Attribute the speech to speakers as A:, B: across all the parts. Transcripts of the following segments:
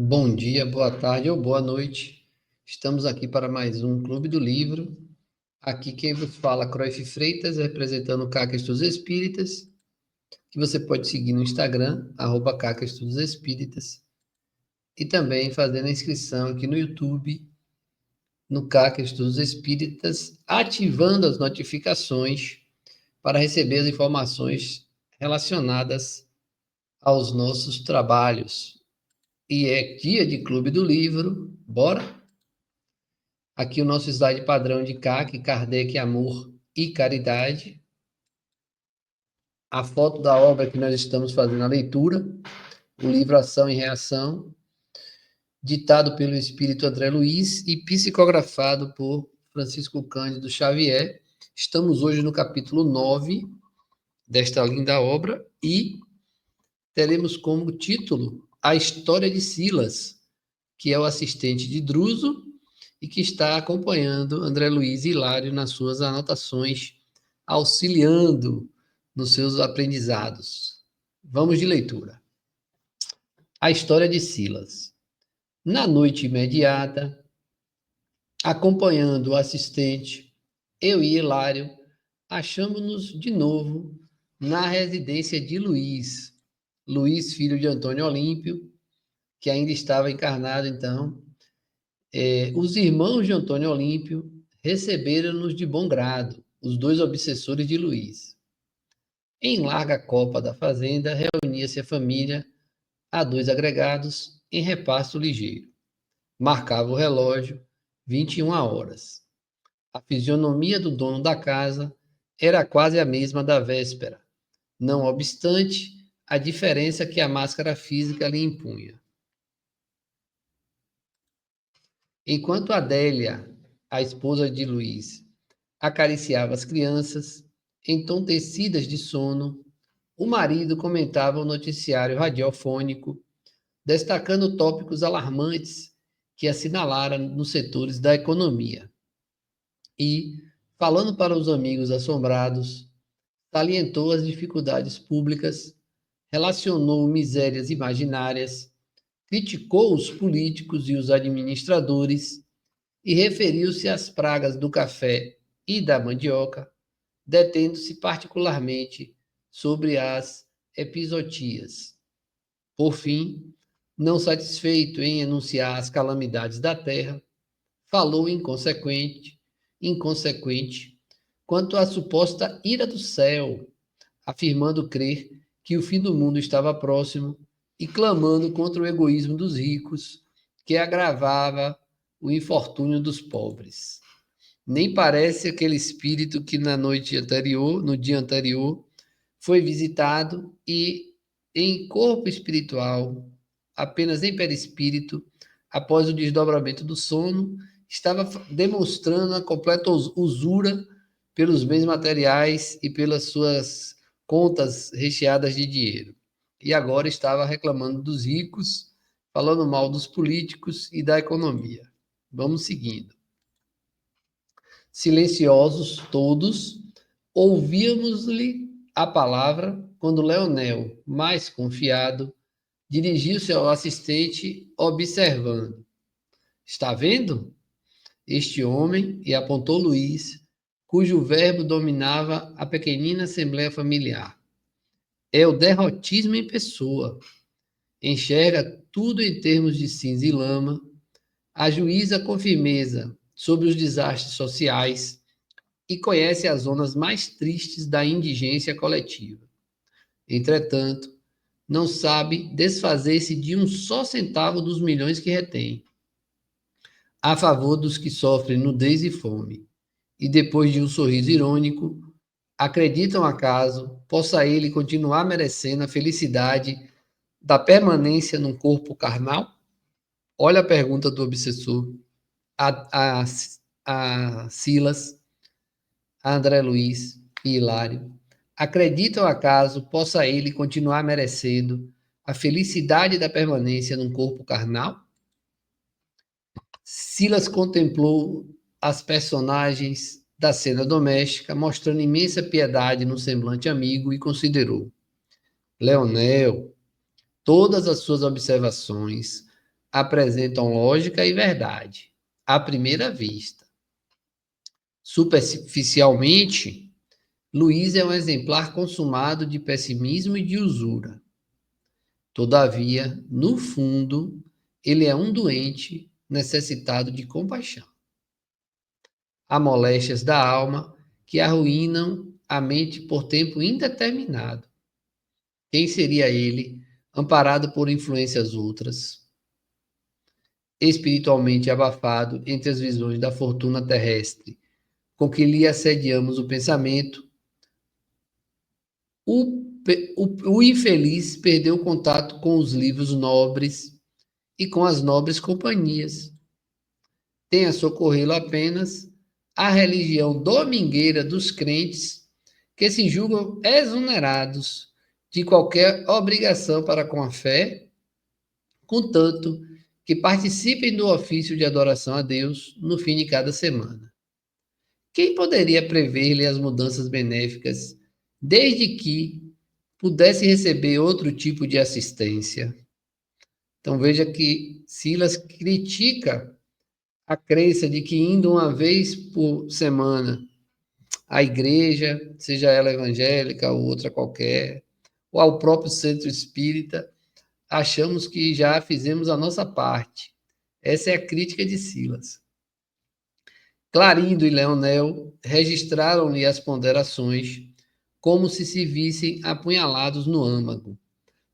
A: Bom dia, boa tarde ou boa noite. Estamos aqui para mais um Clube do Livro. Aqui quem vos fala, Croif Freitas, representando o CAC Estudos Espíritas, que você pode seguir no Instagram, @CAC Estudos Espíritas, e também fazendo a inscrição aqui no YouTube, no CAC Estudos Espíritas, ativando as notificações para receber as informações relacionadas aos nossos trabalhos. E é dia de Clube do Livro, bora? Aqui o nosso slide padrão de CAC, Kardec, Amor e Caridade. A foto da obra que nós estamos fazendo a leitura, o livro Ação e Reação, ditado pelo espírito André Luiz e psicografado por Francisco Cândido Xavier. Estamos hoje no capítulo 9 desta linda obra e teremos como título A História de Silas, que é o assistente de Druso e que está acompanhando André Luiz e Hilário nas suas anotações, auxiliando nos seus aprendizados. Vamos de leitura. A história de Silas. Na noite imediata, acompanhando o assistente, eu e Hilário achamos-nos de novo na residência de Luiz. Luiz, filho de Antônio Olímpio, que ainda estava encarnado então. Os irmãos de Antônio Olímpio receberam-nos de bom grado, os dois obsessores de Luiz. Em larga copa da fazenda, reunia-se a família a dois agregados em repasto ligeiro. Marcava o relógio 21 horas. A fisionomia do dono da casa era quase a mesma da véspera, não obstante a diferença que a máscara física lhe impunha. Enquanto Adélia, a esposa de Luiz, acariciava as crianças, entontecidas de sono, o marido comentava o noticiário radiofônico, destacando tópicos alarmantes que assinalara nos setores da economia. E, falando para os amigos assombrados, salientou as dificuldades públicas, relacionou misérias imaginárias, criticou os políticos e os administradores e referiu-se às pragas do café e da mandioca, detendo-se particularmente sobre as epizootias. Por fim, não satisfeito em enunciar as calamidades da terra, falou inconsequente quanto à suposta ira do céu, afirmando crer que o fim do mundo estava próximo e clamando contra o egoísmo dos ricos, que agravava o infortúnio dos pobres. Nem parece aquele espírito que no dia anterior, foi visitado e, em corpo espiritual, apenas em perispírito, após o desdobramento do sono, estava demonstrando a completa usura pelos bens materiais e pelas suas contas recheadas de dinheiro. E agora estava reclamando dos ricos, falando mal dos políticos e da economia. Vamos seguindo. Silenciosos todos, ouvíamos-lhe a palavra quando Leonel, mais confiado, dirigiu-se ao assistente, observando. Está vendo? Este homem, e apontou Luiz, cujo verbo dominava a pequenina assembleia familiar. É o derrotismo em pessoa. Enxerga tudo em termos de cinza e lama, ajuiza com firmeza sobre os desastres sociais e conhece as zonas mais tristes da indigência coletiva. Entretanto, não sabe desfazer-se de um só centavo dos milhões que retém, a favor dos que sofrem nudez e fome. E depois de um sorriso irônico, acreditam acaso possa ele continuar merecendo a felicidade da permanência num corpo carnal? Olha a pergunta do obsessor a Silas, a André Luiz e Hilário. Acreditam acaso possa ele continuar merecendo a felicidade da permanência num corpo carnal? Silas contemplou as personagens da cena doméstica, mostrando imensa piedade no semblante amigo, e considerou: Leonel, todas as suas observações, apresentam lógica e verdade, à primeira vista. Superficialmente, Luiz é um exemplar consumado de pessimismo e de usura. Todavia, no fundo, ele é um doente necessitado de compaixão. Há moléstias da alma que arruinam a mente por tempo indeterminado. Quem seria ele, amparado por influências outras, espiritualmente abafado entre as visões da fortuna terrestre, com que lhe assediamos o pensamento? O infeliz perdeu o contato com os livros nobres e com as nobres companhias. Tem a socorrê-lo apenas a religião domingueira dos crentes que se julgam exonerados de qualquer obrigação para com a fé, contanto que participem do ofício de adoração a Deus no fim de cada semana. Quem poderia prever-lhe as mudanças benéficas, desde que pudesse receber outro tipo de assistência? Então veja que Silas critica a crença de que indo uma vez por semana à igreja, seja ela evangélica ou outra qualquer, ou ao próprio centro espírita, achamos que já fizemos a nossa parte. Essa é a crítica de Silas. Clarindo e Leonel registraram-lhe as ponderações, como se vissem apunhalados no âmago,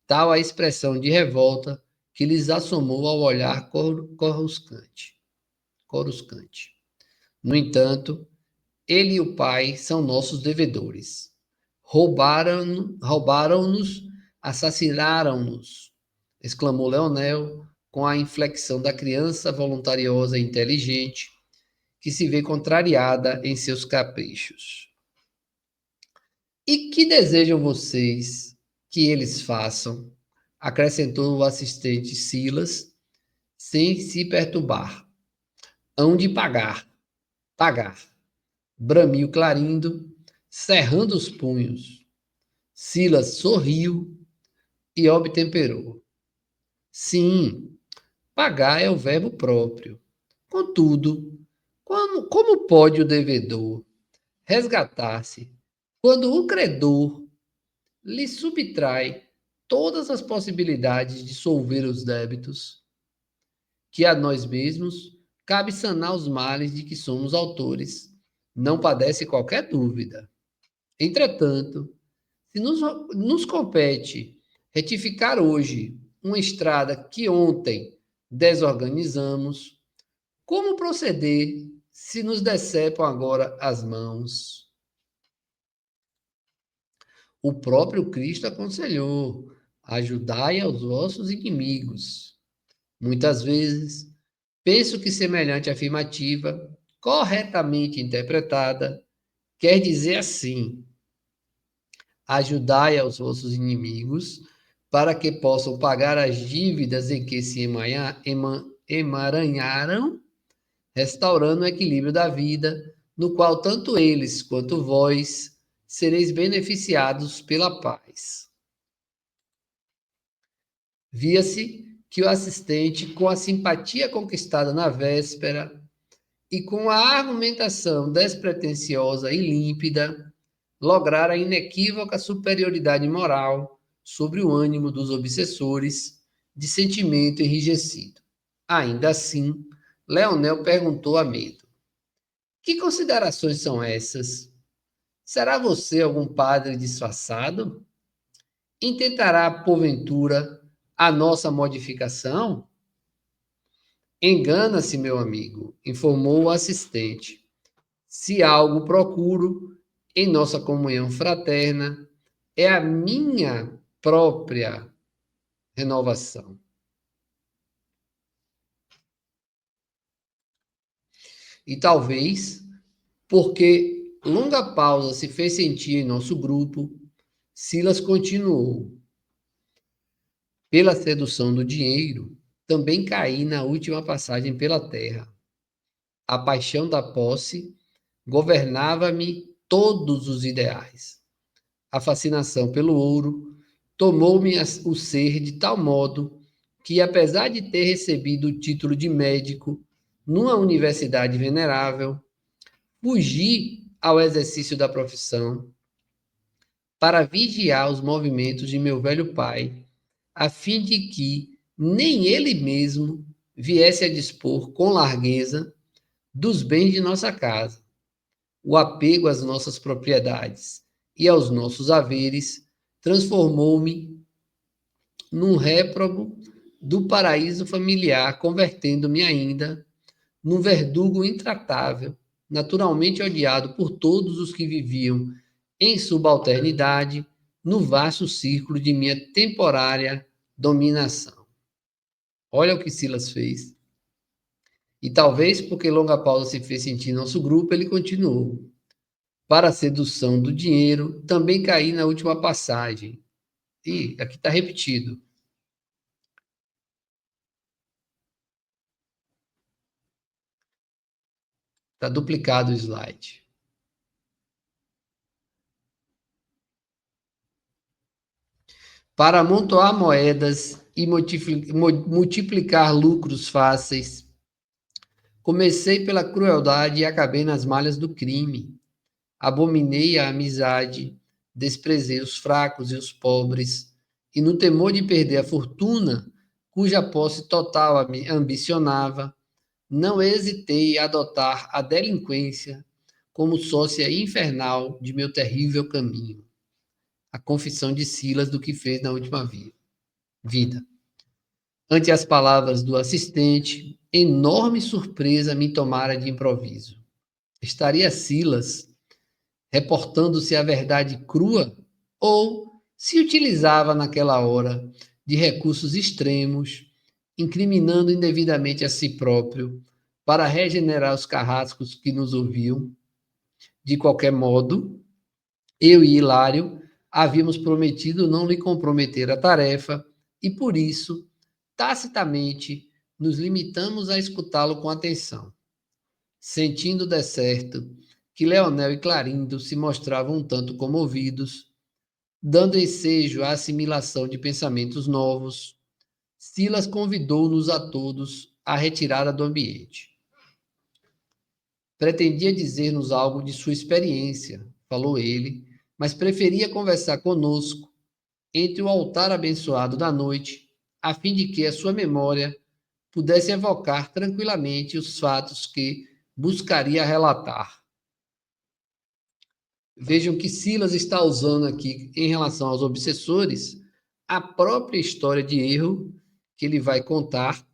A: tal a expressão de revolta que lhes assomou ao olhar coruscante. No entanto, ele e o pai são nossos devedores. Roubaram-nos, assassinaram-nos, exclamou Leonel com a inflexão da criança voluntariosa e inteligente que se vê contrariada em seus caprichos. E que desejam vocês que eles façam? Acrescentou o assistente Silas, sem se perturbar. Hão de pagar. Bramiu Clarindo, cerrando os punhos. Silas sorriu e obtemperou. Sim, pagar é o verbo próprio. Contudo, como pode o devedor resgatar-se quando o credor lhe subtrai todas as possibilidades de solver os débitos? Que a nós mesmos cabe sanar os males de que somos autores, não padece qualquer dúvida. Entretanto, se nos compete retificar hoje uma estrada que ontem desorganizamos, como proceder se nos decepam agora as mãos? O próprio Cristo aconselhou: ajudai aos vossos inimigos. Muitas vezes, penso que semelhante afirmativa, corretamente interpretada, quer dizer assim: ajudai aos vossos inimigos, para que possam pagar as dívidas em que se emaranharam, restaurando o equilíbrio da vida, no qual tanto eles quanto vós sereis beneficiados pela paz. Via-se que o assistente, com a simpatia conquistada na véspera e com a argumentação despretensiosa e límpida, lograra a inequívoca superioridade moral sobre o ânimo dos obsessores de sentimento enrijecido. Ainda assim, Leonel perguntou a medo: que considerações são essas? Será você algum padre disfarçado? Intentará, porventura, a nossa modificação? Engana-se, meu amigo, informou o assistente. Se algo procuro em nossa comunhão fraterna, é a minha própria renovação. E talvez, porque longa pausa se fez sentir em nosso grupo, Silas continuou. Pela sedução do dinheiro, também caí na última passagem pela terra. A paixão da posse governava-me todos os ideais. A fascinação pelo ouro tomou-me o ser de tal modo que, apesar de ter recebido o título de médico numa universidade venerável, fugi ao exercício da profissão para vigiar os movimentos de meu velho pai, a fim de que nem ele mesmo viesse a dispor com largueza dos bens de nossa casa. O apego às nossas propriedades e aos nossos haveres transformou-me num réprobo do paraíso familiar, convertendo-me ainda num verdugo intratável, naturalmente odiado por todos os que viviam em subalternidade no vasto círculo de minha temporária dominação. Olha o que Silas fez. E talvez porque Longa Paula se fez sentir em nosso grupo, ele continuou. Para a sedução do dinheiro, também caí na última passagem. E aqui está repetido. Está duplicado o slide. Para amontoar moedas e multiplicar lucros fáceis, comecei pela crueldade e acabei nas malhas do crime. Abominei a amizade, desprezei os fracos e os pobres, e no temor de perder a fortuna, cuja posse total ambicionava, não hesitei em adotar a delinquência como sócia infernal de meu terrível caminho. A confissão de Silas do que fez na última vida. Ante as palavras do assistente, enorme surpresa me tomara de improviso. Estaria Silas reportando-se a verdade crua ou se utilizava naquela hora de recursos extremos, incriminando indevidamente a si próprio para regenerar os carrascos que nos ouviam? De qualquer modo, eu e Hilário havíamos prometido não lhe comprometer a tarefa e, por isso, tacitamente, nos limitamos a escutá-lo com atenção, sentindo de certo que Leonel e Clarindo se mostravam um tanto comovidos, dando ensejo à assimilação de pensamentos novos. Silas convidou-nos a todos à retirada do ambiente. Pretendia dizer-nos algo de sua experiência, falou ele, mas preferia conversar conosco entre o altar abençoado da noite, a fim de que a sua memória pudesse evocar tranquilamente os fatos que buscaria relatar. Vejam que Silas está usando aqui, em relação aos obsessores, a própria história de erro que ele vai contar,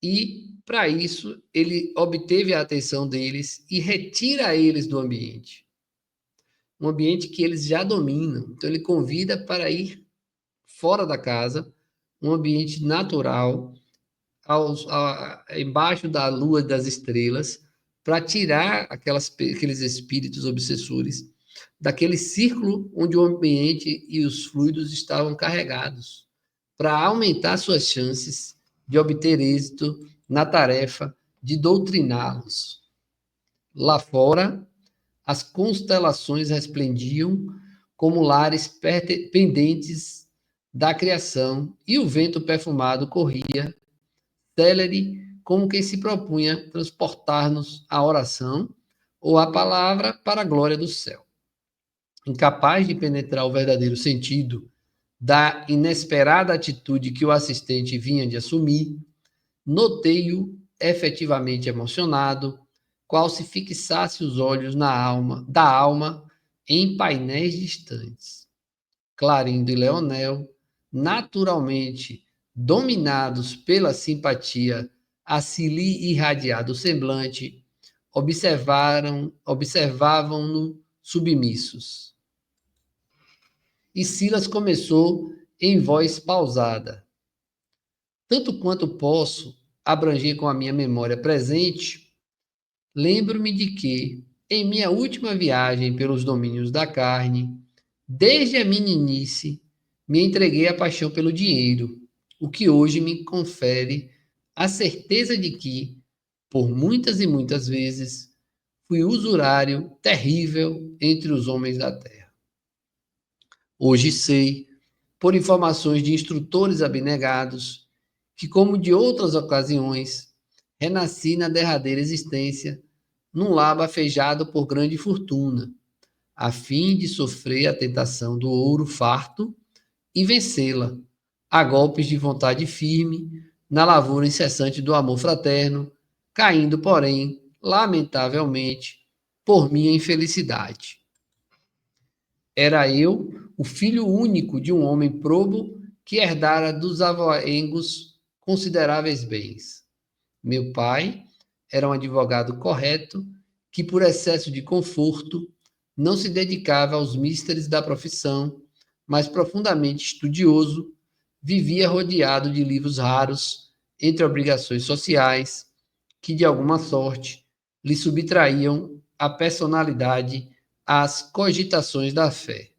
A: e, para isso, ele obteve a atenção deles e retira eles do ambiente. Um ambiente que eles já dominam. Então, ele convida para ir fora da casa, um ambiente natural, embaixo da lua e das estrelas, para tirar aqueles espíritos obsessores daquele círculo onde o ambiente e os fluidos estavam carregados, para aumentar suas chances de obter êxito na tarefa de doutriná-los. Lá fora, as constelações resplendiam como lares pendentes da criação, e o vento perfumado corria, célere, como quem se propunha transportar-nos à oração ou à palavra para a glória do céu. Incapaz de penetrar o verdadeiro sentido da inesperada atitude que o assistente vinha de assumir, notei-o efetivamente emocionado, qual se fixasse os olhos da alma em painéis distantes. Clarindo e Leonel, naturalmente dominados pela simpatia a se lhe irradiar do semblante, observavam-no submissos. E Silas começou em voz pausada. Tanto quanto posso abranger com a minha memória presente, lembro-me de que, em minha última viagem pelos domínios da carne, desde a meninice, me entreguei à paixão pelo dinheiro, o que hoje me confere a certeza de que, por muitas e muitas vezes, fui usurário terrível entre os homens da terra. Hoje sei, por informações de instrutores abnegados, que, como de outras ocasiões, renasci na derradeira existência, num lar bafejado por grande fortuna, a fim de sofrer a tentação do ouro farto e vencê-la, a golpes de vontade firme, na lavoura incessante do amor fraterno, caindo, porém, lamentavelmente, por minha infelicidade. Era eu, o filho único de um homem probo que herdara dos avoengos consideráveis bens. Meu pai era um advogado correto que, por excesso de conforto, não se dedicava aos misteres da profissão, mas profundamente estudioso, vivia rodeado de livros raros, entre obrigações sociais, que de alguma sorte lhe subtraíam a personalidade às cogitações da fé.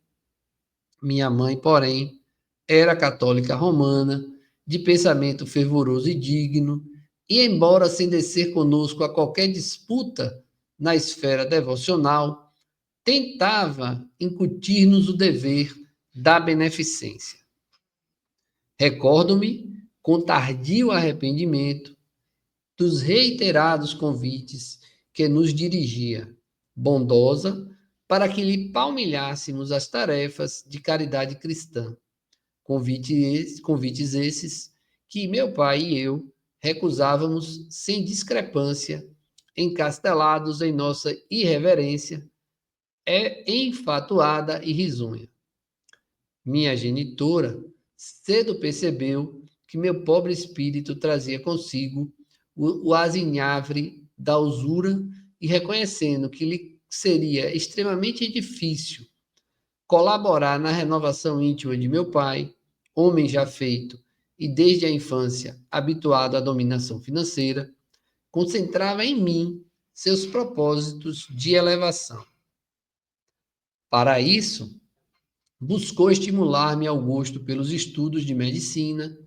A: Minha mãe, porém, era católica romana, de pensamento fervoroso e digno, e, embora sem descer conosco a qualquer disputa na esfera devocional, tentava incutir-nos o dever da beneficência. Recordo-me, com tardio arrependimento, dos reiterados convites que nos dirigia, bondosa, para que lhe palmilhássemos as tarefas de caridade cristã. Convites esses que meu pai e eu recusávamos sem discrepância, encastelados em nossa irreverência, enfatuada e risonha. Minha genitora cedo percebeu que meu pobre espírito trazia consigo o azinhavre da usura e, reconhecendo que lhe seria extremamente difícil colaborar na renovação íntima de meu pai, homem já feito e desde a infância habituado à dominação financeira, concentrava em mim seus propósitos de elevação. Para isso, buscou estimular-me ao gosto pelos estudos de medicina,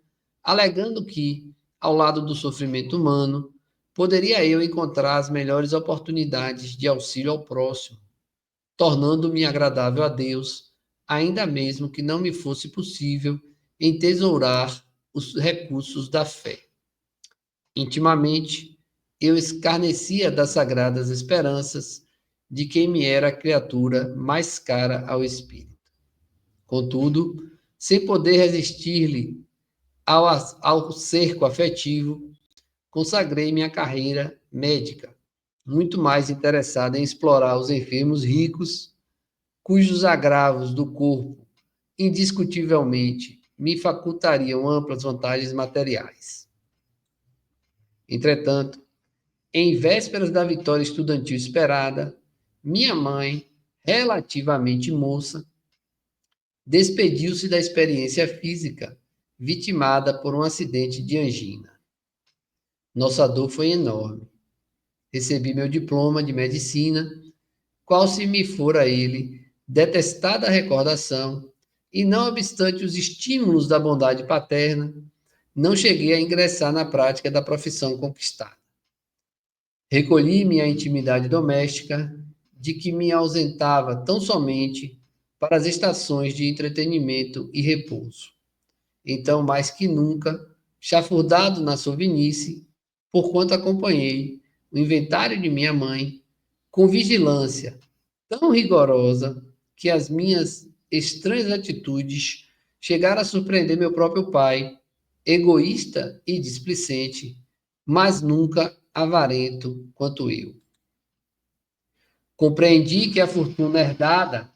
A: alegando que, ao lado do sofrimento humano, poderia eu encontrar as melhores oportunidades de auxílio ao próximo, tornando-me agradável a Deus, ainda mesmo que não me fosse possível entesourar os recursos da fé. Intimamente, eu escarnecia das sagradas esperanças de quem me era a criatura mais cara ao espírito. Contudo, sem poder resistir-lhe ao cerco afetivo, consagrei minha carreira médica, muito mais interessada em explorar os enfermos ricos, cujos agravos do corpo, indiscutivelmente, me facultariam amplas vantagens materiais. Entretanto, em vésperas da vitória estudantil esperada, minha mãe, relativamente moça, despediu-se da experiência física, vitimada por um acidente de angina. Nossa dor foi enorme. Recebi meu diploma de medicina, qual se me fora ele detestada a recordação, e não obstante os estímulos da bondade paterna, não cheguei a ingressar na prática da profissão conquistada. Recolhi-me à intimidade doméstica, de que me ausentava tão somente para as estações de entretenimento e repouso. Então, mais que nunca, chafurdado na sovinice, porquanto acompanhei o inventário de minha mãe com vigilância tão rigorosa que as minhas estranhas atitudes chegaram a surpreender meu próprio pai, egoísta e displicente, mas nunca avarento quanto eu. Compreendi que a fortuna herdada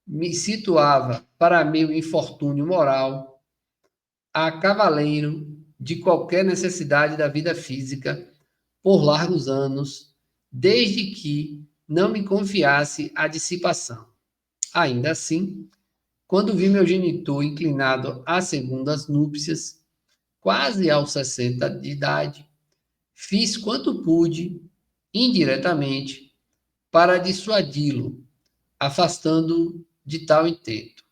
A: me situava, para meu infortúnio moral, a cavaleiro de qualquer necessidade da vida física por largos anos, desde que não me confiasse à dissipação. Ainda assim, quando vi meu genitor inclinado às segundas núpcias, quase aos 60 de idade, fiz quanto pude, indiretamente, para dissuadi-lo, afastando-o de tal intento.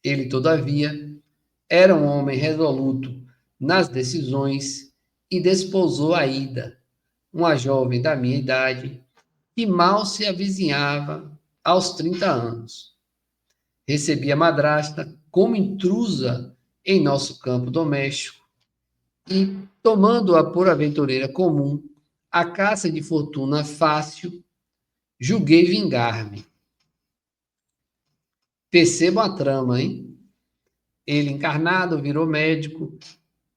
A: Ele, todavia, era um homem resoluto nas decisões e desposou a Ida, uma jovem da minha idade, que mal se avizinhava aos 30 anos. Recebi a madrasta como intrusa em nosso campo doméstico, e, tomando-a por aventureira comum, a caça de fortuna fácil, julguei vingar-me. Percebam a trama, hein? Ele, encarnado, virou médico,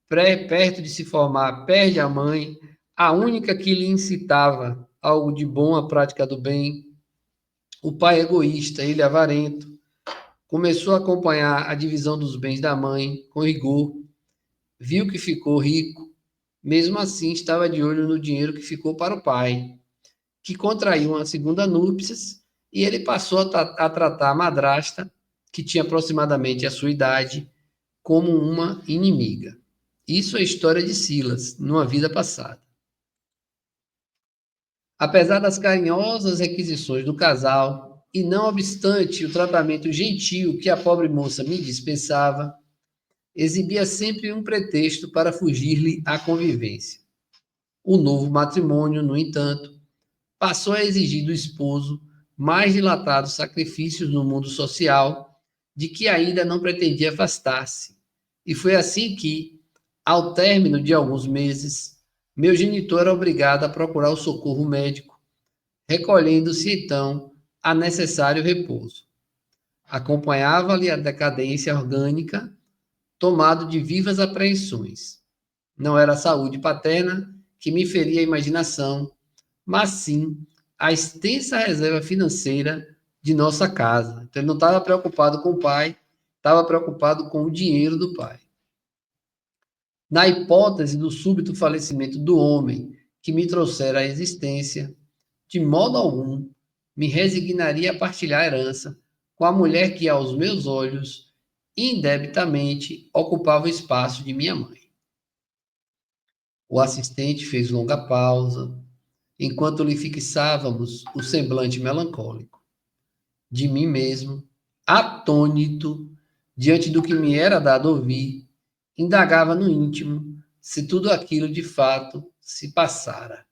A: perto de se formar, perde a mãe, a única que lhe incitava algo de bom à prática do bem. O pai egoísta, ele avarento, começou a acompanhar a divisão dos bens da mãe com rigor, viu que ficou rico, mesmo assim estava de olho no dinheiro que ficou para o pai, que contraiu uma segunda núpcias, e ele passou a tratar a madrasta, que tinha aproximadamente a sua idade, como uma inimiga. Isso é a história de Silas, numa vida passada. Apesar das carinhosas requisições do casal, e não obstante o tratamento gentil que a pobre moça me dispensava, exibia sempre um pretexto para fugir-lhe à convivência. O novo matrimônio, no entanto, passou a exigir do esposo mais dilatados sacrifícios no mundo social, de que ainda não pretendia afastar-se. E foi assim que, ao término de alguns meses, meu genitor era obrigado a procurar o socorro médico, recolhendo-se então a necessário repouso. Acompanhava-lhe a decadência orgânica, tomado de vivas apreensões. Não era a saúde paterna que me feria a imaginação, mas sim a extensa reserva financeira de nossa casa. Então, ele não estava preocupado com o pai, estava preocupado com o dinheiro do pai. Na hipótese do súbito falecimento do homem que me trouxera à existência, de modo algum me resignaria a partilhar a herança com a mulher que, aos meus olhos, indebitamente ocupava o espaço de minha mãe. O assistente fez longa pausa, enquanto lhe fixávamos o semblante melancólico. De mim mesmo, atônito, diante do que me era dado ouvir, indagava no íntimo se tudo aquilo de fato se passara.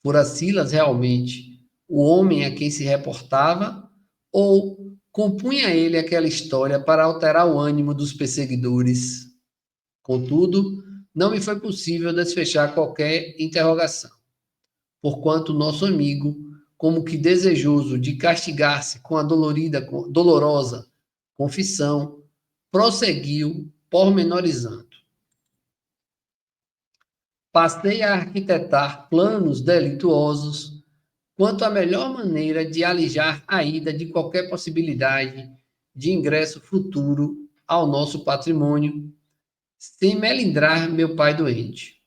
A: Fora Silas realmente o homem a quem se reportava, ou compunha ele aquela história para alterar o ânimo dos perseguidores? Contudo, não me foi possível desfechar qualquer interrogação, porquanto nosso amigo, como que desejoso de castigar-se com a dolorosa confissão, prosseguiu, pormenorizando. Passei a arquitetar planos delituosos quanto à melhor maneira de alijar a ida de qualquer possibilidade de ingresso futuro ao nosso patrimônio, sem melindrar meu pai doente.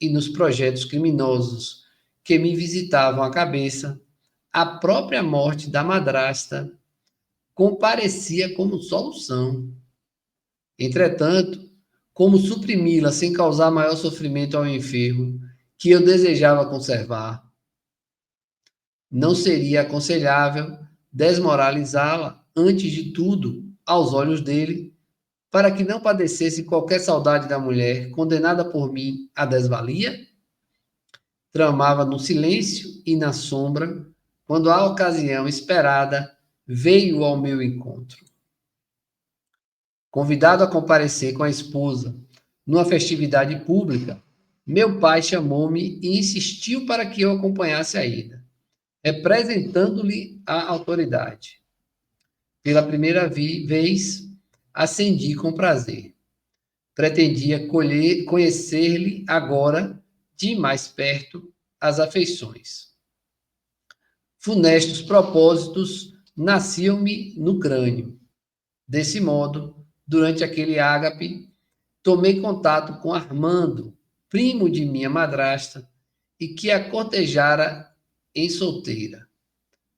A: E nos projetos criminosos que me visitavam a cabeça, a própria morte da madrasta comparecia como solução. Entretanto, como suprimi-la sem causar maior sofrimento ao enfermo, que eu desejava conservar? Não seria aconselhável desmoralizá-la, antes de tudo, aos olhos dele, para que não padecesse qualquer saudade da mulher condenada por mim à desvalia? Tramava no silêncio e na sombra, quando a ocasião esperada veio ao meu encontro. Convidado a comparecer com a esposa numa festividade pública, meu pai chamou-me e insistiu para que eu acompanhasse a ida, representando-lhe a autoridade. Pela primeira vez, acendi com prazer. Pretendia conhecer-lhe agora, de mais perto, as afeições. Funestos propósitos nasciam-me no crânio. Desse modo, durante aquele ágape, tomei contato com Armando, primo de minha madrasta, e que a cortejara em solteira.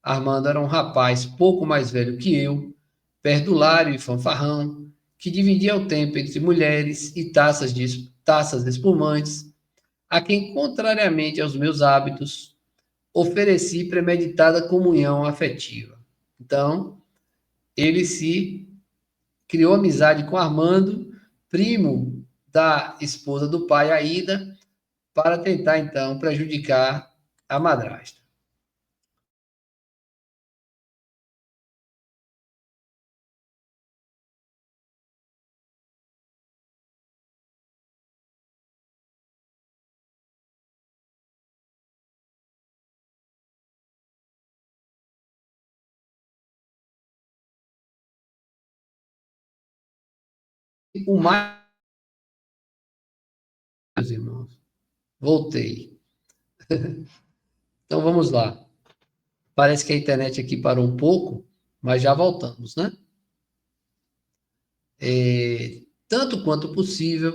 A: Armando era um rapaz pouco mais velho que eu, perdulário e fanfarrão, que dividia o tempo entre mulheres e taças de espumantes, a quem, contrariamente aos meus hábitos, ofereci premeditada comunhão afetiva. Então, ele se criou amizade com Armando, primo da esposa do pai, Aida, para tentar, então, prejudicar a madrasta. o mais... Meus irmãos, voltei. Então vamos lá. Parece que a internet aqui parou um pouco, mas já voltamos, né? Tanto quanto possível,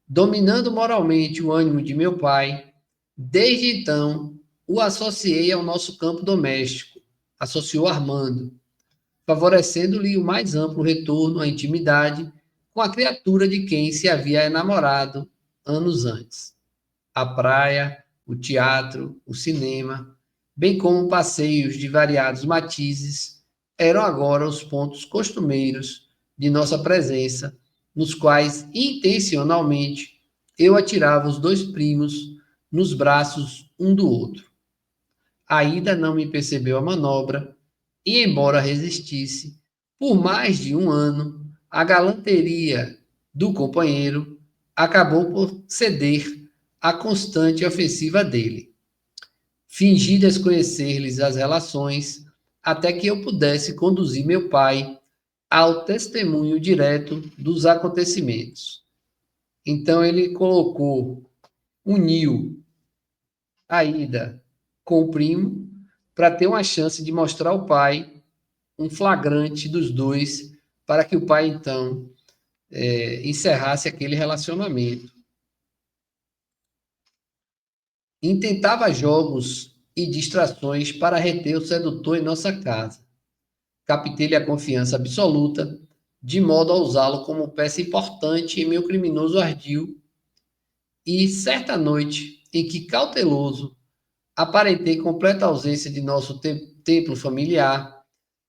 A: dominando moralmente o ânimo de meu pai, desde então o associei ao nosso campo doméstico, associou Armando, favorecendo-lhe o mais amplo retorno à intimidade com a criatura de quem se havia enamorado anos antes. A praia, o teatro, o cinema, bem como passeios de variados matizes, eram agora os pontos costumeiros de nossa presença, nos quais, intencionalmente, eu atirava os dois primos nos braços um do outro. Aida não me percebeu a manobra e, embora resistisse, por mais de um ano, a galanteria do companheiro acabou por ceder à constante ofensiva dele. Fingi desconhecer-lhes as relações até que eu pudesse conduzir meu pai ao testemunho direto dos acontecimentos. Então ele colocou, uniu a Ida com o primo para ter uma chance de mostrar ao pai um flagrante dos dois para que o pai então encerrasse aquele relacionamento. Intentava jogos e distrações para reter o sedutor em nossa casa. Captei-lhe a confiança absoluta, de modo a usá-lo como peça importante em meu criminoso ardil. E certa noite, em que cauteloso, aparentei completa ausência de nosso templo familiar,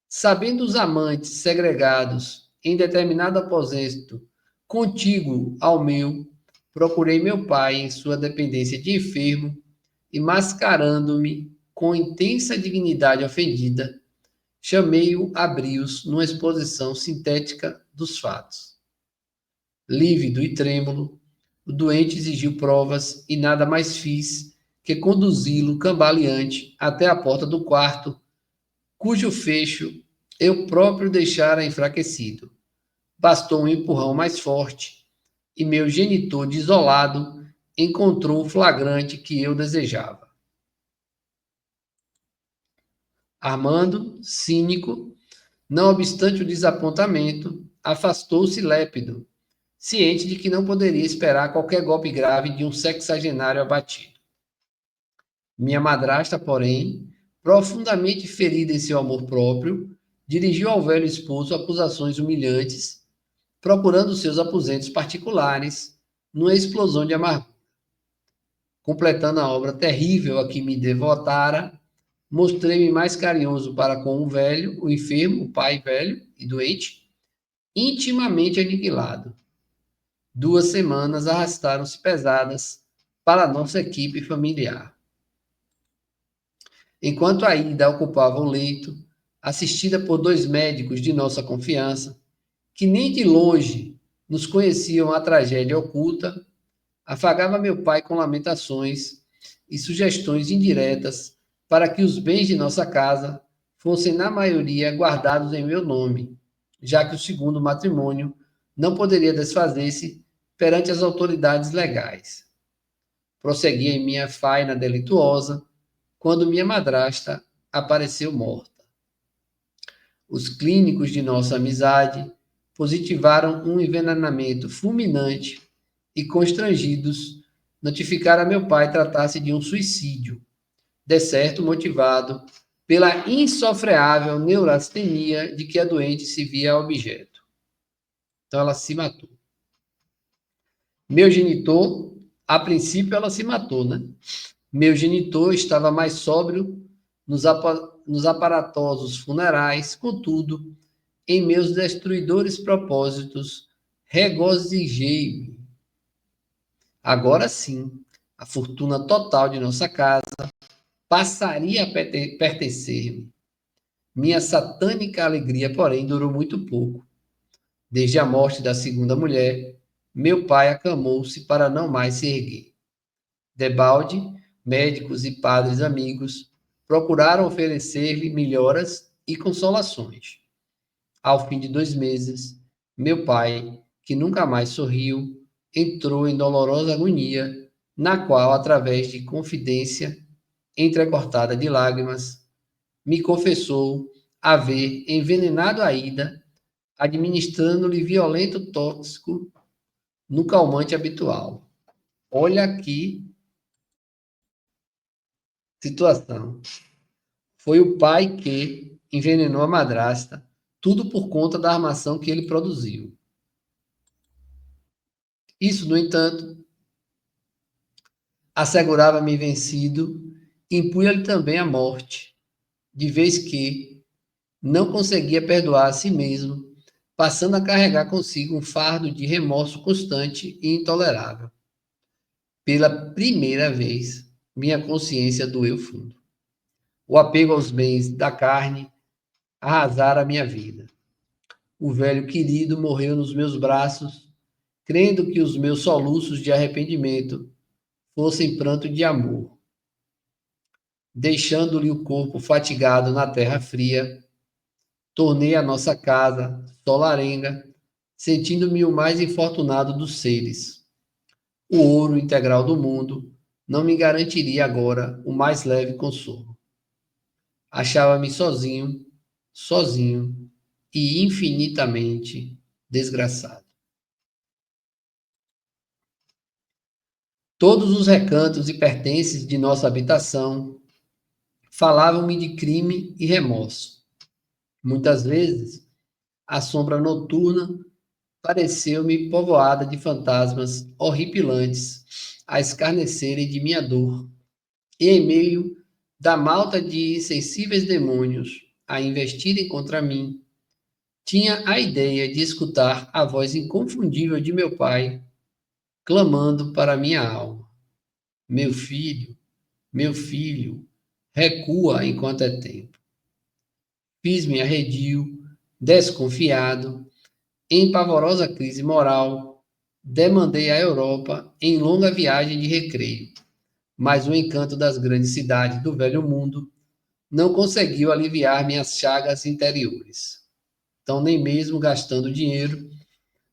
A: sabendo os amantes segregados em determinado aposento contíguo ao meu, procurei meu pai em sua dependência de enfermo e, mascarando-me com intensa dignidade ofendida, chamei-o a brios numa exposição sintética dos fatos. Lívido e trêmulo, o doente exigiu provas e nada mais fiz que conduzi-lo cambaleante até a porta do quarto, cujo fecho eu próprio deixara enfraquecido. Bastou um empurrão mais forte e meu genitor desolado encontrou o flagrante que eu desejava. Armando, cínico, não obstante o desapontamento, afastou-se lépido, ciente de que não poderia esperar qualquer golpe grave de um sexagenário abatido. Minha madrasta, porém, profundamente ferida em seu amor próprio, dirigiu ao velho esposo acusações humilhantes, procurando seus aposentos particulares, numa explosão de amargura. Completando a obra terrível a que me devotara, mostrei-me mais carinhoso para com o velho, o enfermo, o pai velho e doente, intimamente aniquilado. 2 semanas arrastaram-se pesadas para a nossa equipe familiar. Enquanto a Ida ocupava o leito, assistida por 2 médicos de nossa confiança, que nem de longe nos conheciam a tragédia oculta, afagava meu pai com lamentações e sugestões indiretas para que os bens de nossa casa fossem, na maioria, guardados em meu nome, já que o segundo matrimônio não poderia desfazer-se perante as autoridades legais. Prossegui em minha faina delituosa, quando minha madrasta apareceu morta. Os clínicos de nossa amizade positivaram um envenenamento fulminante e, constrangidos, notificaram a meu pai tratar-se de um suicídio, de certo motivado pela insofreável neurastenia de que a doente se via objeto. Então ela se matou. Meu genitor, a princípio ela se matou, né? Meu genitor estava mais sóbrio nos aparatosos funerais, contudo, em meus destruidores propósitos, regozijei-me. Agora sim, a fortuna total de nossa casa passaria a pertencer-me. Minha satânica alegria, porém, durou muito pouco. Desde a morte da segunda mulher, meu pai acamou-se para não mais se erguer. Debalde, médicos e padres amigos procuraram oferecer-lhe melhoras e consolações. Ao fim de 2 meses, meu pai, que nunca mais sorriu, entrou em dolorosa agonia, na qual, através de confidência entrecortada de lágrimas, me confessou haver envenenado a Ida, administrando-lhe violento tóxico no calmante habitual. Olha aqui situação. Foi o pai que envenenou a madrasta, tudo por conta da armação que ele produziu. Isso, no entanto, assegurava-me vencido, impunha-lhe também a morte, de vez que não conseguia perdoar a si mesmo, passando a carregar consigo um fardo de remorso constante e intolerável. Pela primeira vez, minha consciência doeu fundo. O apego aos bens da carne arrasara a minha vida. O velho querido morreu nos meus braços, crendo que os meus soluços de arrependimento fossem pranto de amor. Deixando-lhe o corpo fatigado na terra fria, tornei a nossa casa solarenga, sentindo-me o mais infortunado dos seres. O ouro integral do mundo não me garantiria agora o mais leve consolo. Achava-me sozinho, sozinho e infinitamente desgraçado. Todos os recantos e pertences de nossa habitação falavam-me de crime e remorso. Muitas vezes, a sombra noturna pareceu-me povoada de fantasmas horripilantes a escarnecerem de minha dor, e em meio da malta de insensíveis demônios a investirem contra mim, tinha a ideia de escutar a voz inconfundível de meu pai, clamando para minha alma: meu filho, recua enquanto é tempo. Fiz-me arredio, desconfiado, em pavorosa crise moral, demandei à Europa em longa viagem de recreio, mas o encanto das grandes cidades do velho mundo não conseguiu aliviar minhas chagas interiores. Então, nem mesmo gastando dinheiro,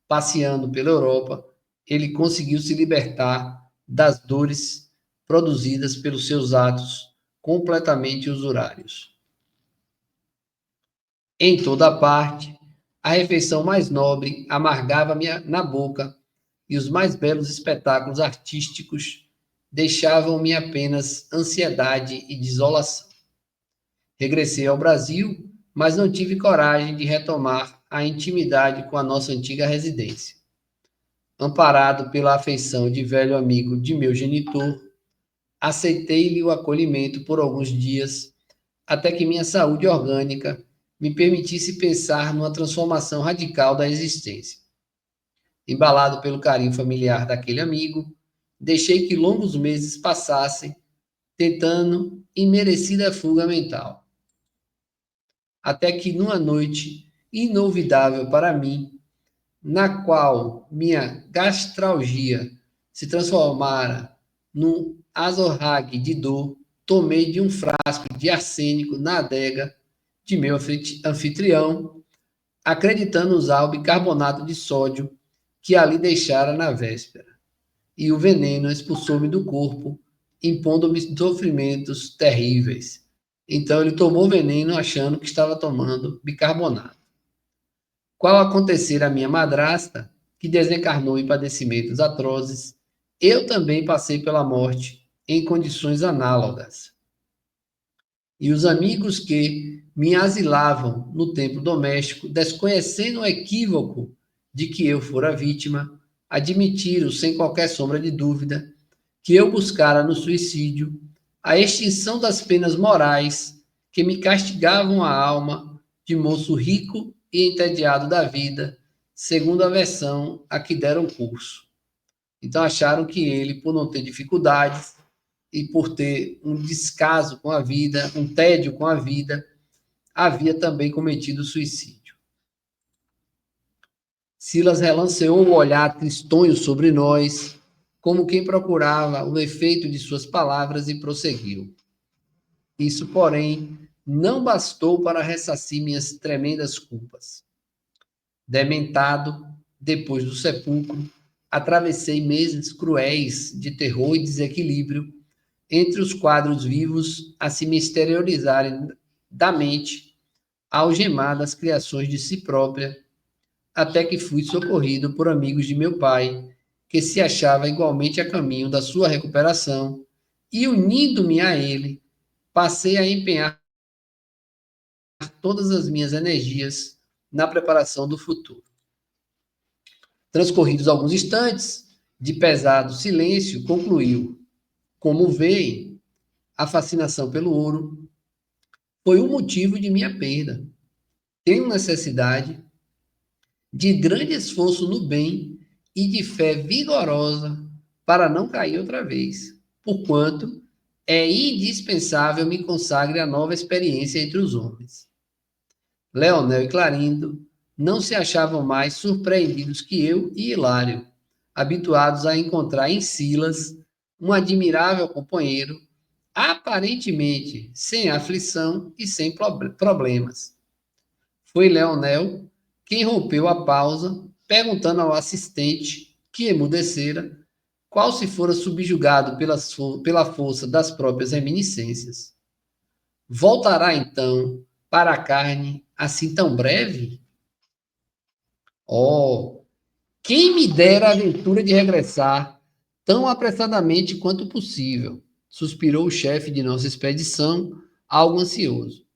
A: passeando pela Europa, ele conseguiu se libertar das dores produzidas pelos seus atos completamente usurários. Em toda parte, a refeição mais nobre amargava-me na boca e os mais belos espetáculos artísticos deixavam-me apenas ansiedade e desolação. Regressei ao Brasil, mas não tive coragem de retomar a intimidade com a nossa antiga residência. Amparado pela afeição de velho amigo de meu genitor, aceitei-lhe o acolhimento por alguns dias, até que minha saúde orgânica me permitisse pensar numa transformação radical da existência. Embalado pelo carinho familiar daquele amigo, deixei que longos meses passassem, tentando imerecida fuga mental. Até que numa noite inolvidável para mim, na qual minha gastralgia se transformara num azorrague de dor, tomei de um frasco de arsênico na adega de meu anfitrião, acreditando usar o bicarbonato de sódio que ali deixara na véspera. E o veneno expulsou-me do corpo, impondo-me sofrimentos terríveis. Então ele tomou veneno achando que estava tomando bicarbonato. Qual acontecer à minha madrasta, que desencarnou em padecimentos atrozes, eu também passei pela morte em condições análogas. E os amigos que me asilavam no templo doméstico, desconhecendo o equívoco de que eu fora vítima, admitiram, sem qualquer sombra de dúvida, que eu buscara no suicídio a extinção das penas morais que me castigavam a alma de moço rico e entediado da vida, segundo a versão a que deram curso. Então acharam que ele, por não ter dificuldades e por ter um descaso com a vida, um tédio com a vida, havia também cometido suicídio. Silas relanceou o olhar tristonho sobre nós, como quem procurava o efeito de suas palavras, e prosseguiu. Isso, porém, não bastou para ressarcir minhas tremendas culpas. Dementado, depois do sepulcro, atravessei meses cruéis de terror e desequilíbrio entre os quadros vivos a se me exteriorizarem da mente, algemadas criações de si própria, até que fui socorrido por amigos de meu pai, que se achava igualmente a caminho da sua recuperação, e unindo-me a ele, passei a empenhar todas as minhas energias na preparação do futuro. Transcorridos alguns instantes de pesado silêncio, concluiu: como veem, a fascinação pelo ouro foi o motivo de minha perda. Tenho necessidade de grande esforço no bem e de fé vigorosa para não cair outra vez, porquanto é indispensável me consagre a nova experiência entre os homens. Leonel e Clarindo não se achavam mais surpreendidos que eu e Hilário, habituados a encontrar em Silas um admirável companheiro, aparentemente sem aflição e sem problemas. Foi Leonel quem rompeu a pausa, perguntando ao assistente, que emudecera, qual se fora subjugado pela força das próprias reminiscências. Voltará então para a carne assim tão breve? Oh, quem me dera a aventura de regressar tão apressadamente quanto possível, suspirou o chefe de nossa expedição, algo ansioso.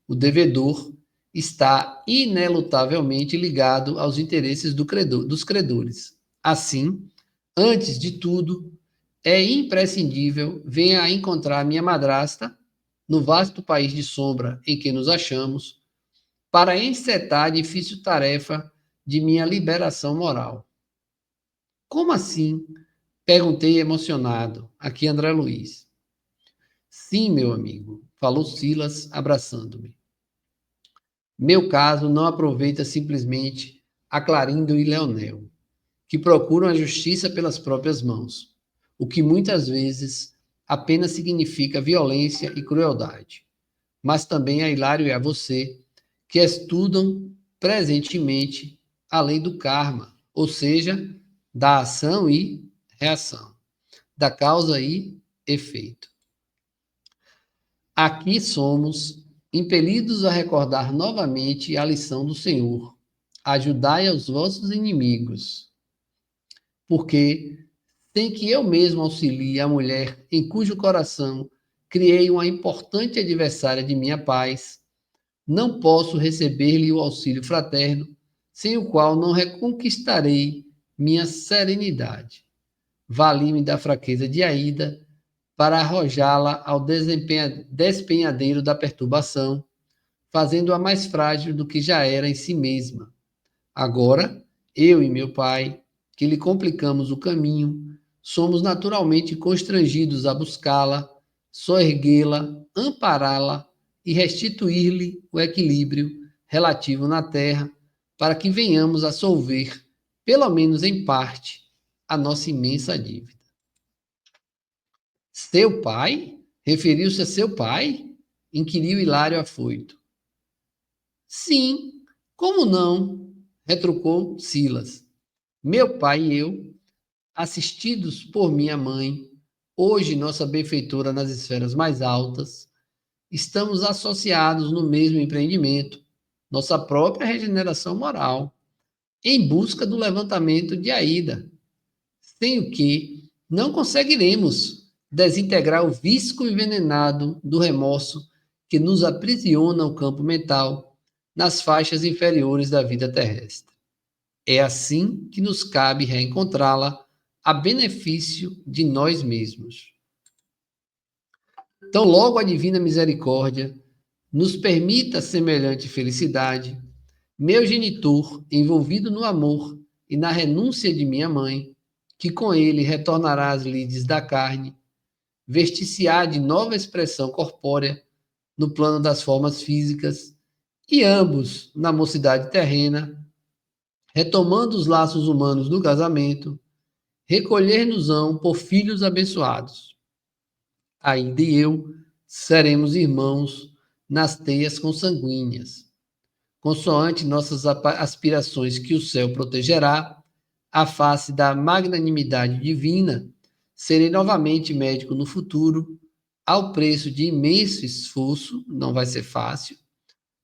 A: O devedor está inelutavelmente ligado aos interesses dos credores. Assim, antes de tudo, é imprescindível venha a encontrar minha madrasta no vasto país de sombra em que nos achamos, para encetar a difícil tarefa de minha liberação moral. Como assim? Perguntei emocionado. Aqui, André Luiz. Sim, meu amigo, falou Silas, abraçando-me. Meu caso não aproveita simplesmente a Clarindo e Leonel, que procuram a justiça pelas próprias mãos, o que muitas vezes apenas significa violência e crueldade, mas também a Hilário e a você, que estudam presentemente a lei do karma, ou seja, da ação e reação, da causa e efeito. Aqui somos impelidos a recordar novamente a lição do Senhor. Ajudai aos vossos inimigos, porque sem que eu mesmo auxilie a mulher em cujo coração criei uma importante adversária de minha paz, não posso receber-lhe o auxílio fraterno, sem o qual não reconquistarei minha serenidade. Vali-me da fraqueza de Aida para arrojá-la ao despenhadeiro da perturbação, fazendo-a mais frágil do que já era em si mesma. Agora, eu e meu pai, que lhe complicamos o caminho, somos naturalmente constrangidos a buscá-la, soerguê-la, ampará-la e restituir-lhe o equilíbrio relativo na terra, para que venhamos a solver, pelo menos em parte, a nossa imensa dívida. Seu pai? Referiu-se a seu pai? Inquiriu Hilário afoito. Sim, como não? Retrucou Silas. Meu pai e eu, assistidos por minha mãe, hoje nossa benfeitora nas esferas mais altas, estamos associados no mesmo empreendimento, nossa própria regeneração moral, em busca do levantamento de Aida, sem o que não conseguiremos desintegrar o visco envenenado do remorso que nos aprisiona o campo mental nas faixas inferiores da vida terrestre. É assim que nos cabe reencontrá-la a benefício de nós mesmos. Então, logo a divina misericórdia nos permita semelhante felicidade, meu genitor, envolvido no amor e na renúncia de minha mãe, que com ele retornará às lides da carne, vestir-se-á de nova expressão corpórea no plano das formas físicas, e ambos, na mocidade terrena, retomando os laços humanos do casamento, recolher-nos-ão por filhos abençoados. Ainda e eu seremos irmãos nas teias consanguíneas. consoante nossas aspirações que o céu protegerá, à face da magnanimidade divina, serei novamente médico no futuro, ao preço de imenso esforço, não vai ser fácil,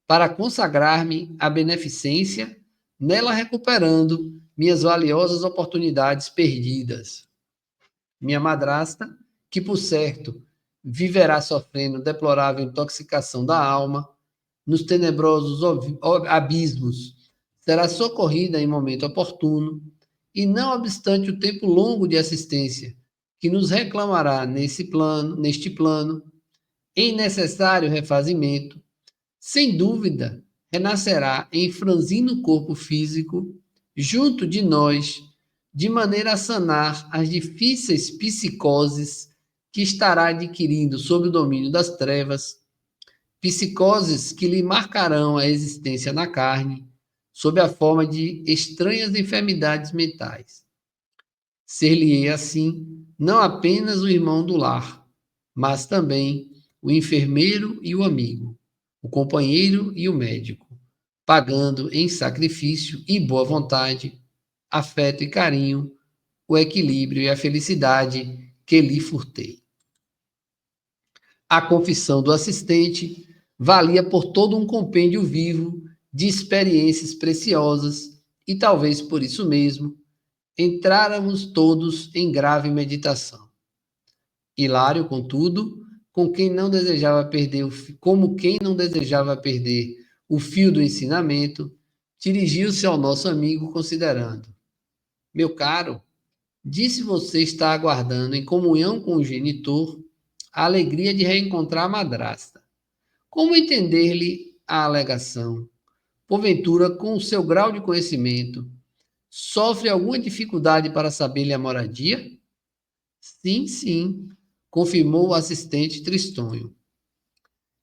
A: para consagrar-me à beneficência, nela recuperando minhas valiosas oportunidades perdidas. Minha madrasta, que por certo viverá sofrendo deplorável intoxicação da alma, nos tenebrosos abismos, será socorrida em momento oportuno, e não obstante o tempo longo de assistência que nos reclamará neste plano, em necessário refazimento, sem dúvida, renascerá em franzino corpo físico, junto de nós, de maneira a sanar as difíceis psicoses que estará adquirindo sob o domínio das trevas, psicoses que lhe marcarão a existência na carne, sob a forma de estranhas enfermidades mentais. Ser-lhe-ei assim, não apenas o irmão do lar, mas também o enfermeiro e o amigo, o companheiro e o médico, pagando em sacrifício e boa vontade, afeto e carinho, o equilíbrio e a felicidade que lhe furtei. A confissão do assistente valia por todo um compêndio vivo de experiências preciosas e talvez por isso mesmo entráramos todos em grave meditação. Hilário, contudo, como quem não desejava perder o fio do ensinamento, dirigiu-se ao nosso amigo considerando: meu caro, disse você estar aguardando em comunhão com o genitor a alegria de reencontrar a madrasta. Como entender-lhe a alegação? Porventura, com o seu grau de conhecimento, sofre alguma dificuldade para saber-lhe a moradia? Sim, sim, confirmou o assistente tristonho.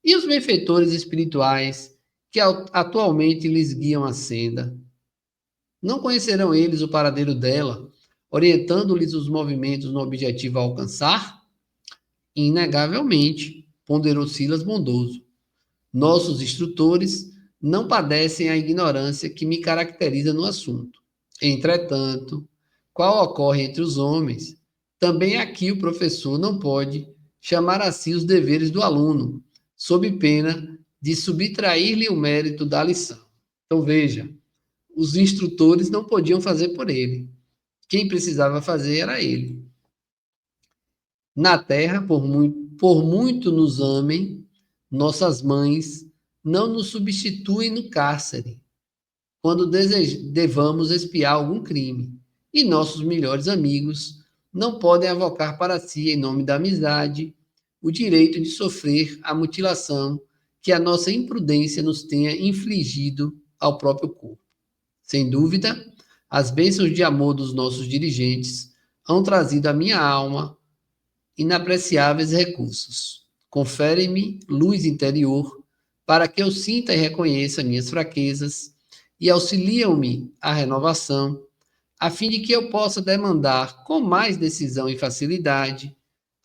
A: E os benfeitores espirituais que atualmente lhes guiam a senda? Não conhecerão eles o paradeiro dela, orientando-lhes os movimentos no objetivo a alcançar? Inegavelmente, ponderou Silas bondoso. Nossos instrutores não padecem a ignorância que me caracteriza no assunto. Entretanto, qual ocorre entre os homens, também aqui o professor não pode chamar a si os deveres do aluno, sob pena de subtrair-lhe o mérito da lição. Então, veja, os instrutores não podiam fazer por ele. Quem precisava fazer era ele. Na terra, por muito nos amem, nossas mães não nos substituem no cárcere, quando devamos expiar algum crime, e nossos melhores amigos não podem avocar para si, em nome da amizade, o direito de sofrer a mutilação que a nossa imprudência nos tenha infligido ao próprio corpo. Sem dúvida, as bênçãos de amor dos nossos dirigentes hão trazido à minha alma inapreciáveis recursos. Conferem-me luz interior para que eu sinta e reconheça minhas fraquezas e auxiliam-me à renovação, a fim de que eu possa demandar com mais decisão e facilidade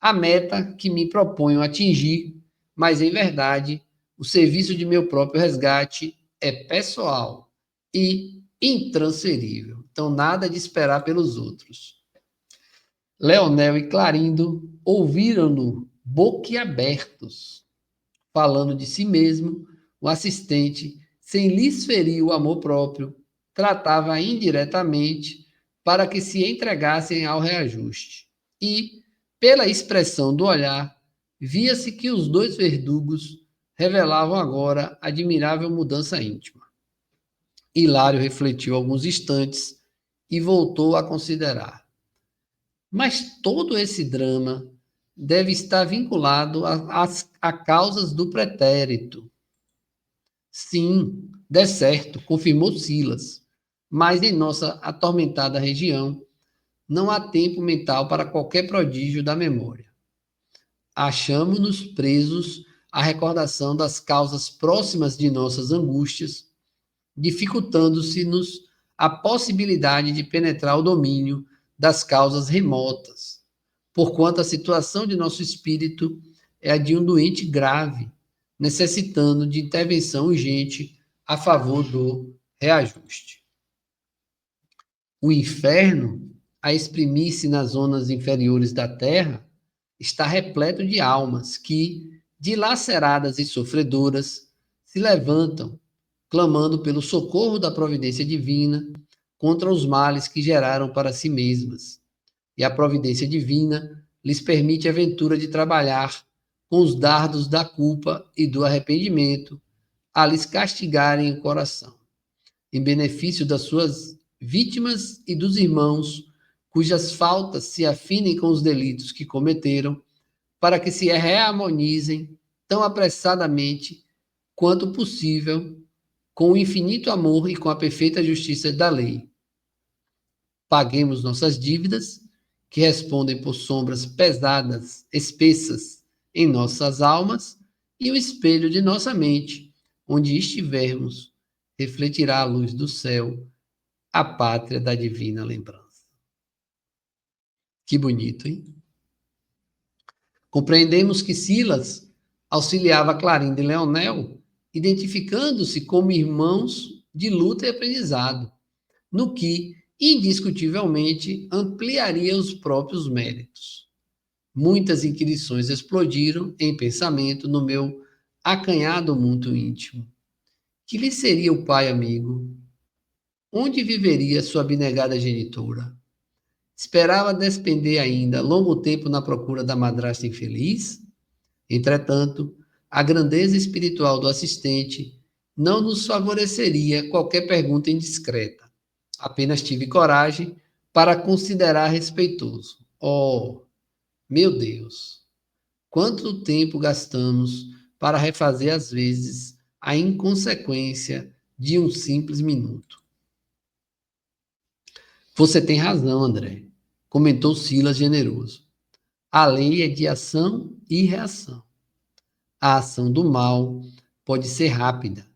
A: a meta que me proponho atingir, mas em verdade, o serviço de meu próprio resgate é pessoal e intransferível. Então, nada de esperar pelos outros. Leonel e Clarindo ouviram-no boquiabertos, falando de si mesmo. O assistente, sem lhes ferir o amor próprio, tratava indiretamente para que se entregassem ao reajuste. E, pela expressão do olhar, via-se que os dois verdugos revelavam agora admirável mudança íntima. Hilário refletiu alguns instantes e voltou a considerar. Mas todo esse drama deve estar vinculado a causas do pretérito. Sim, de certo, confirmou Silas. Mas em nossa atormentada região, não há tempo mental para qualquer prodígio da memória. Achamo-nos presos à recordação das causas próximas de nossas angústias, dificultando-se-nos a possibilidade de penetrar o domínio das causas remotas, porquanto a situação de nosso espírito é a de um doente grave, necessitando de intervenção urgente a favor do reajuste. O inferno, a exprimir-se nas zonas inferiores da terra, está repleto de almas que, dilaceradas e sofredoras, se levantam, clamando pelo socorro da providência divina contra os males que geraram para si mesmas. E a providência divina lhes permite a ventura de trabalhar com os dardos da culpa e do arrependimento, a lhes castigarem o coração, em benefício das suas vítimas e dos irmãos cujas faltas se afinem com os delitos que cometeram, para que se reharmonizem tão apressadamente quanto possível com o infinito amor e com a perfeita justiça da lei. Paguemos nossas dívidas, que respondem por sombras pesadas, espessas em nossas almas, e o espelho de nossa mente, onde estivermos, refletirá a luz do céu, a pátria da divina lembrança. Que bonito, hein? Compreendemos que Silas auxiliava Clarinda e Leonel, identificando-se como irmãos de luta e aprendizado, no que, indiscutivelmente, ampliaria os próprios méritos. Muitas inquirições explodiram em pensamento no meu acanhado mundo íntimo. Que lhe seria o pai amigo? Onde viveria sua abnegada genitora? Esperava despender ainda longo tempo na procura da madrasta infeliz? Entretanto, a grandeza espiritual do assistente não nos favoreceria qualquer pergunta indiscreta. Apenas tive coragem para considerar respeitoso. Oh, meu Deus! Quanto tempo gastamos para refazer às vezes a inconsequência de um simples minuto. Você tem razão, André, comentou Silas generoso. A lei é de ação e reação. A ação do mal pode ser rápida,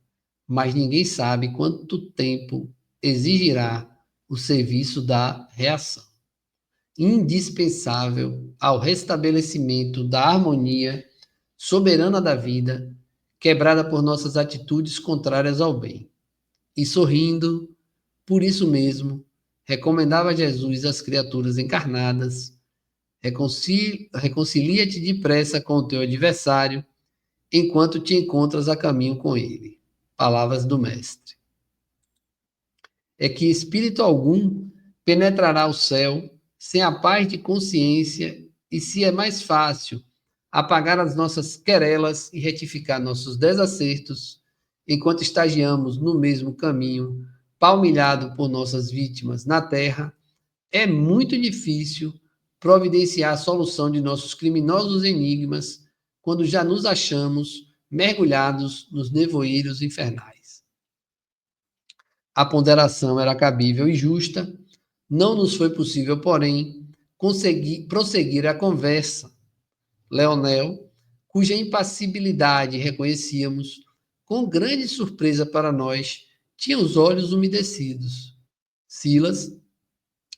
A: mas ninguém sabe quanto tempo exigirá o serviço da reação, indispensável ao restabelecimento da harmonia soberana da vida, quebrada por nossas atitudes contrárias ao bem. E sorrindo, por isso mesmo, recomendava Jesus às criaturas encarnadas: reconcilia-te depressa com o teu adversário, enquanto te encontras a caminho com ele. Palavras do Mestre. É que espírito algum penetrará o céu sem a paz de consciência, e se é mais fácil apagar as nossas querelas e retificar nossos desacertos, enquanto estagiamos no mesmo caminho, palmilhado por nossas vítimas na terra, é muito difícil providenciar a solução de nossos criminosos enigmas quando já nos achamos mergulhados nos nevoeiros infernais. A ponderação era cabível e justa, não nos foi possível, porém, prosseguir a conversa. Leonel, cuja impassibilidade reconhecíamos, com grande surpresa para nós, tinha os olhos umedecidos. Silas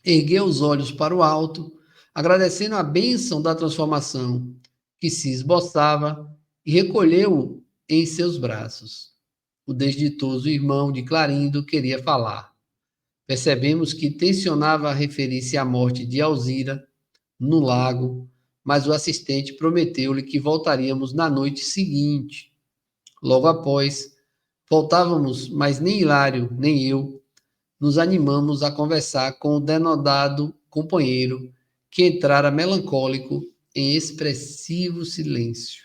A: ergueu os olhos para o alto, agradecendo a bênção da transformação que se esboçava, e recolheu-o em seus braços. O desditoso irmão de Clarindo queria falar. Percebemos que tensionava referir-se à morte de Alzira no lago, mas o assistente prometeu-lhe que voltaríamos na noite seguinte. Logo após, voltávamos, mas nem Hilário, nem eu, nos animamos a conversar com o denodado companheiro, que entrara melancólico em expressivo silêncio.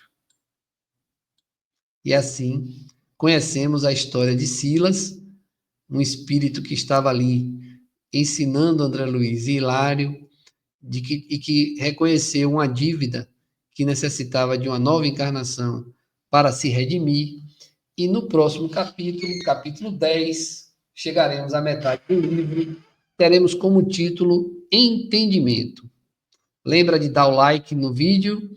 A: E assim, conhecemos a história de Silas, um espírito que estava ali ensinando André Luiz e Hilário, e que reconheceu uma dívida que necessitava de uma nova encarnação para se redimir. E no próximo capítulo, capítulo 10, chegaremos à metade do livro, teremos como título Entendimento. Lembra de dar o like no vídeo?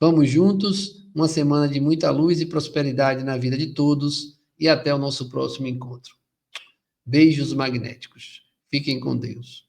A: Vamos juntos, uma semana de muita luz e prosperidade na vida de todos, e até o nosso próximo encontro. Beijos magnéticos. Fiquem com Deus.